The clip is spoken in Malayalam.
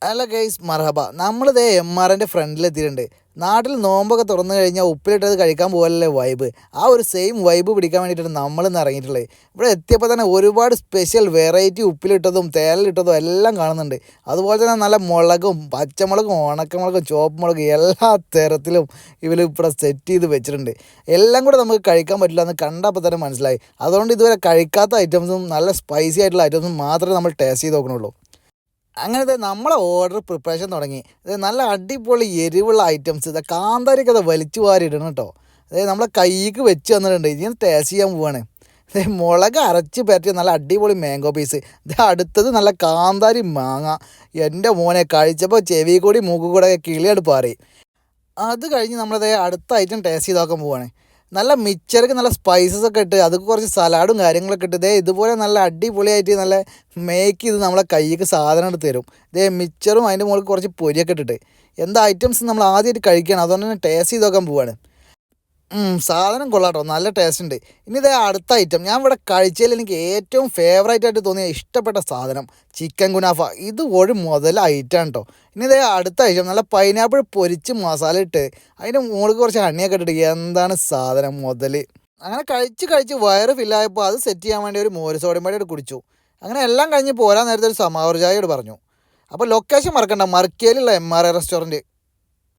ഹലോ ഗൈസ് മർഹബ. നമ്മളിതേ എം.ആറിൻ്റെ ഫ്രണ്ടിലെത്തിയിട്ടുണ്ട്. നാട്ടിൽ നോമ്പൊക്കെ തുറന്നു കഴിഞ്ഞാൽ ഉപ്പിലിട്ടത് കഴിക്കാൻ പോകലല്ലേ വൈബ്. ആ ഒരു സെയിം വൈബ് പിടിക്കാൻ വേണ്ടിയിട്ടാണ് നമ്മളിന്ന് ഇറങ്ങിയിട്ടുള്ളത്. ഇവിടെ എത്തിയപ്പോൾ തന്നെ ഒരുപാട് സ്പെഷ്യൽ വെറൈറ്റി ഉപ്പിലിട്ടതും തേലിലിട്ടതും എല്ലാം കാണുന്നുണ്ട്. അതുപോലെ തന്നെ നല്ല മുളകും പച്ചമുളകും ഉണക്കമുളകും ചുവപ്പ് മുളകും എല്ലാ തരത്തിലും ഇവർ ഇവിടെ സെറ്റ് ചെയ്ത് വെച്ചിട്ടുണ്ട്. എല്ലാം കൂടെ നമുക്ക് കഴിക്കാൻ പറ്റില്ല എന്ന് കണ്ടപ്പോൾ തന്നെ മനസ്സിലായി. അതുകൊണ്ട് ഇതുവരെ കഴിക്കാത്ത ഐറ്റംസും നല്ല സ്പൈസി ആയിട്ടുള്ള ഐറ്റംസും മാത്രമേ നമ്മൾ ടേസ്റ്റ് ചെയ്ത് നോക്കണുള്ളൂ. അങ്ങനത്തെ നമ്മളെ ഓർഡർ പ്രിപ്പറേഷൻ തുടങ്ങി. ഇത് നല്ല അടിപൊളി എരിവുള്ള ഐറ്റംസ് ഇതാ കാന്താരിയൊക്കെ അത് വലിച്ചു വാരി ഇടണം കേട്ടോ. അതായത് നമ്മളെ കൈക്ക് വെച്ച് തന്നിട്ടുണ്ട്. ഇനി ടേസ്റ്റ് ചെയ്യാൻ പോവാണ്. മുളക് അരച്ച് പറ്റിയ നല്ല അടിപൊളി മാംഗോ പീസ്. ഇത് അടുത്തത് നല്ല കാന്താരി മാങ്ങ. എൻ്റെ മോനെ കഴിച്ചപ്പോൾ ചെവി കൂടി മൂക്ക് കൂടെ കിളിയെടുപ്പ് പാറി. അത് കഴിഞ്ഞ് നമ്മളത് അടുത്ത ഐറ്റം ടേസ്റ്റ് ചെയ്ത് നോക്കാൻ പോവാണ്. നല്ല മിക്ചർക്ക് നല്ല സ്പൈസസ് ഒക്കെ ഇട്ട് അതൊക്കെ കുറച്ച് സലാഡും കാര്യങ്ങളൊക്കെ ഇട്ട് ഇതുപോലെ നല്ല അടിപൊളിയായിട്ട് നല്ല മേക്ക് ചെയ്ത് നമ്മളെ കൈക്ക് സാധനം എടുത്ത് തരും. മിക്ചറും അതിൻ്റെ മുകളിൽ കുറച്ച് പൊരിയൊക്കെ ഇട്ടിട്ട് എന്താ ഐറ്റംസ് നമ്മൾ ആദ്യമായിട്ട് കഴിക്കുകയാണ്. അതുകൊണ്ട് തന്നെ ടേസ്റ്റ് ചെയ്ത് നോക്കാൻ പോവാണ്. സാധനം കൊള്ളാട്ടോ, നല്ല ടേസ്റ്റ് ഉണ്ട്. ഇനി അടുത്ത ഐറ്റം ഞാൻ ഇവിടെ കഴിച്ചതിൽ എനിക്ക് ഏറ്റവും ഫേവറേറ്റ് ആയിട്ട് തോന്നിയ ഇഷ്ടപ്പെട്ട സാധനം ചിക്കൻ കുനാഫ. ഇത് ഒരു മുതൽ ഐറ്റമാണ് കേട്ടോ. ഇനി അടുത്ത ഐറ്റം നല്ല പൈനാപ്പിൾ പൊരിച്ച് മസാല ഇട്ട് അതിൻ്റെ മുകളിൽ കുറച്ച് ഹണിയൊക്കെ ഇട്ടിട്ട് എന്താണ് സാധനം മുതൽ. അങ്ങനെ കഴിച്ച് വയറ് ഫില്ലായപ്പോൾ അത് സെറ്റ് ചെയ്യാൻ വേണ്ടി ഒരു മോര് സോഡയും പാടിയോട് കുടിച്ചു. അങ്ങനെ എല്ലാം കഴിഞ്ഞ് പോരാൻ നേരത്തെ ഒരു സമാവർ ചായയോട് പറഞ്ഞു. അപ്പോൾ ലൊക്കേഷൻ മറക്കണ്ട, മർക്കേലുള്ള എം.ആർ.എ റെസ്റ്റോറൻറ്റ്.